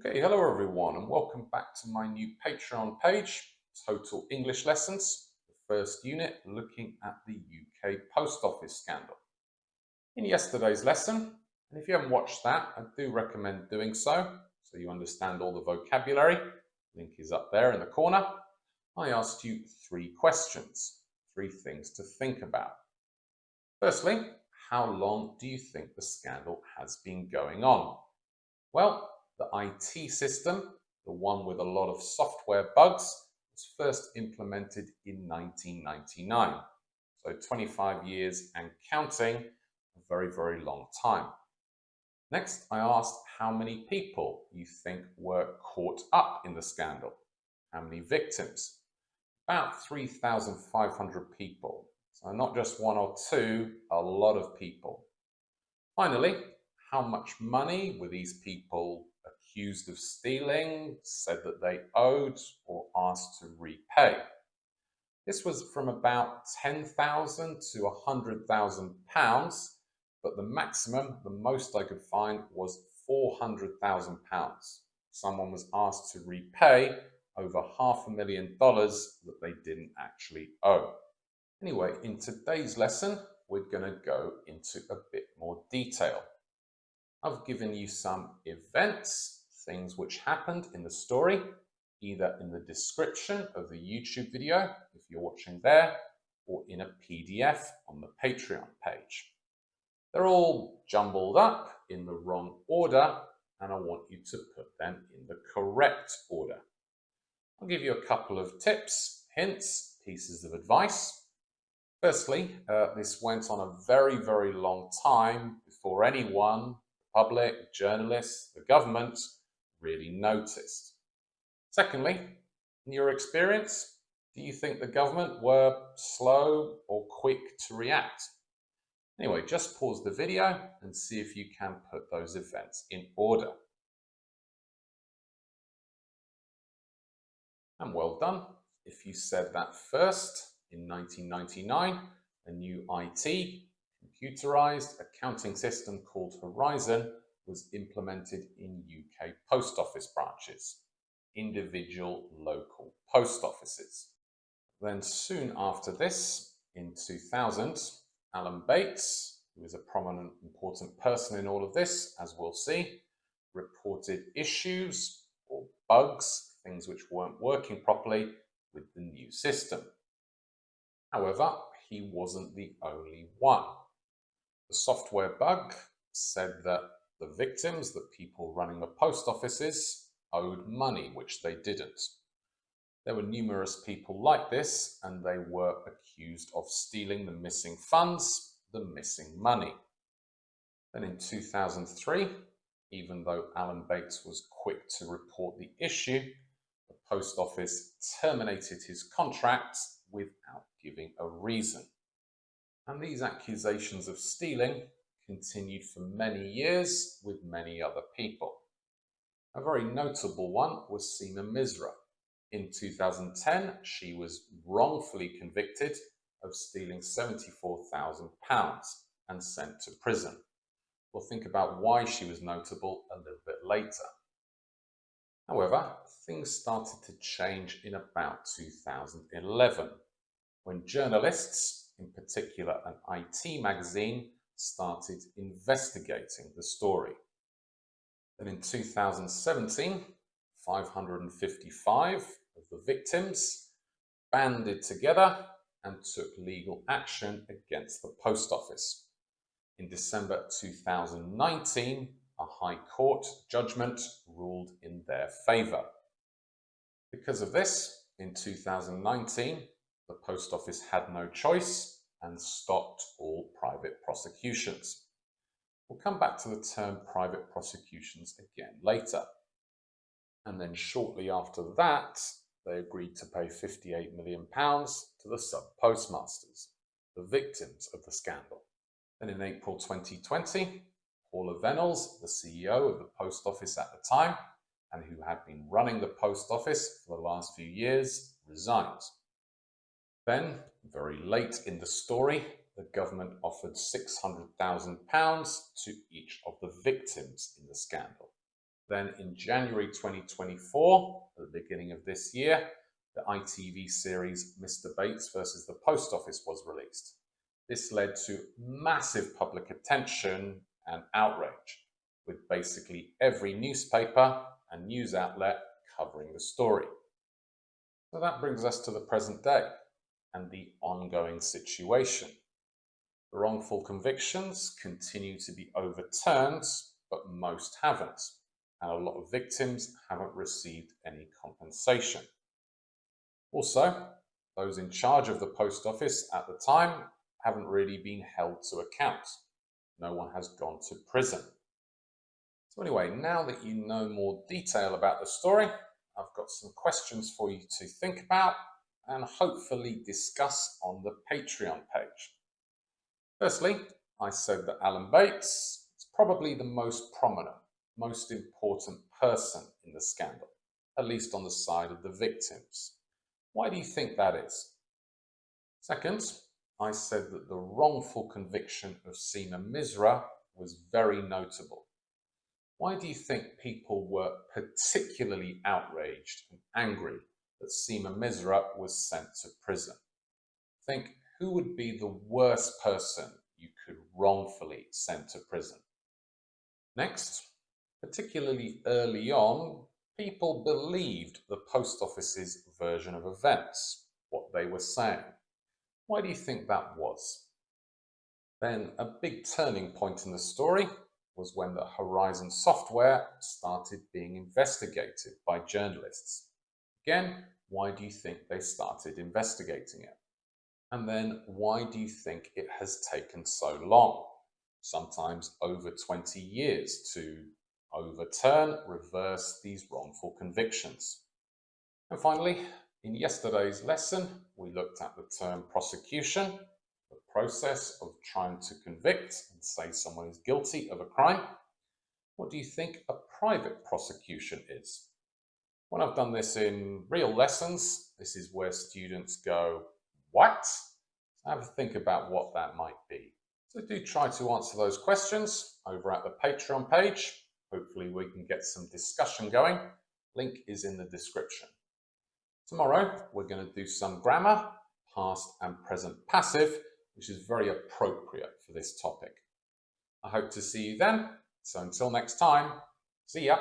Okay, hello everyone, and welcome back to my new Patreon page, Total English Lessons, the first unit looking at the UK Post Office scandal. In yesterday's lesson, and if you haven't watched that, I do recommend doing so you understand all the vocabulary. Link is up there in the corner. I asked you three questions, three things to think about. Firstly, how long do you think the scandal has been going on? Well, the IT system, the one with a lot of software bugs, was first implemented in 1999. So 25 years and counting, a very, very long time. Next, I asked how many people you think were caught up in the scandal. How many victims? About 3,500 people. So not just one or two, a lot of people. Finally, how much money were these people accused of stealing, said that they owed, or asked to repay? This was from about 10,000 to 100,000 pounds, but the maximum, the most I could find, was 400,000 pounds. Someone was asked to repay over $500,000 that they didn't actually owe. Anyway, in today's lesson, we're going to go into a bit more detail. I've given you some events, things which happened in the story, either in the description of the YouTube video, if you're watching there, or in a PDF on the Patreon page. They're all jumbled up in the wrong order, and I want you to put them in the correct order. I'll give you a couple of tips, hints, pieces of advice. Firstly, this went on a very, very long time before anyone, the public, journalists, the government, really noticed. Secondly, in your experience, do you think the government were slow or quick to react? Anyway, just pause the video and see if you can put those events in order. And well done. If you said that first, in 1999, a new IT, computerized accounting system called Horizon was implemented in UK post office branches, individual local post offices. Then soon after this, in 2000, Alan Bates, who is a prominent, important person in all of this, as we'll see, reported issues or bugs, things which weren't working properly with the new system. However, he wasn't the only one. The software bug said that the victims, the people running the post offices, owed money, which they didn't. There were numerous people like this, and they were accused of stealing the missing funds, the missing money. Then in 2003, even though Alan Bates was quick to report the issue, the post office terminated his contract without giving a reason. And these accusations of stealing continued for many years with many other people. A very notable one was Seema Misra. In 2010, she was wrongfully convicted of stealing £74,000 and sent to prison. We'll think about why she was notable a little bit later. However, things started to change in about 2011, when journalists, in particular an IT magazine, started investigating the story. Then in 2017, 555 of the victims banded together and took legal action against the post office. In December 2019, a High Court judgment ruled in their favour. Because of this, in 2019, the post office had no choice and stopped all private prosecutions. We'll come back to the term private prosecutions again later. And then shortly after that, they agreed to pay £58 million to the sub-postmasters, the victims of the scandal. Then in April 2020, Paula Venables, the CEO of the post office at the time, and who had been running the post office for the last few years, resigned. Then, very late in the story, the government offered £600,000 to each of the victims in the scandal. Then in January 2024, at the beginning of this year, the ITV series Mr. Bates versus the Post Office was released. This led to massive public attention and outrage, with basically every newspaper and news outlet covering the story. So that brings us to the present day and the ongoing situation. The wrongful convictions continue to be overturned, but most haven't, and a lot of victims haven't received any compensation. Also, those in charge of the post office at the time haven't really been held to account. No one has gone to prison. So anyway, now that you know more detail about the story, I've got some questions for you to think about and hopefully discuss on the Patreon page. Firstly, I said that Alan Bates is probably the most prominent, most important person in the scandal, at least on the side of the victims. Why do you think that is? Second, I said that the wrongful conviction of Seema Misra was very notable. Why do you think people were particularly outraged and angry that Seema Misra was sent to prison? Think, who would be the worst person you could wrongfully send to prison? Next, particularly early on, people believed the post office's version of events, what they were saying. Why do you think that was? Then a big turning point in the story was when the Horizon software started being investigated by journalists. Again, why do you think they started investigating it? And then why do you think it has taken so long, sometimes over 20 years, to overturn, reverse these wrongful convictions? And finally, in yesterday's lesson, we looked at the term prosecution, the process of trying to convict and say someone is guilty of a crime. What do you think a private prosecution is? When I've done this in real lessons, this is where students go, what? So have a think about what that might be. So do try to answer those questions over at the Patreon page. Hopefully we can get some discussion going. Link is in the description. Tomorrow we're going to do some grammar, past and present passive, which is very appropriate for this topic. I hope to see you then. So until next time, see ya.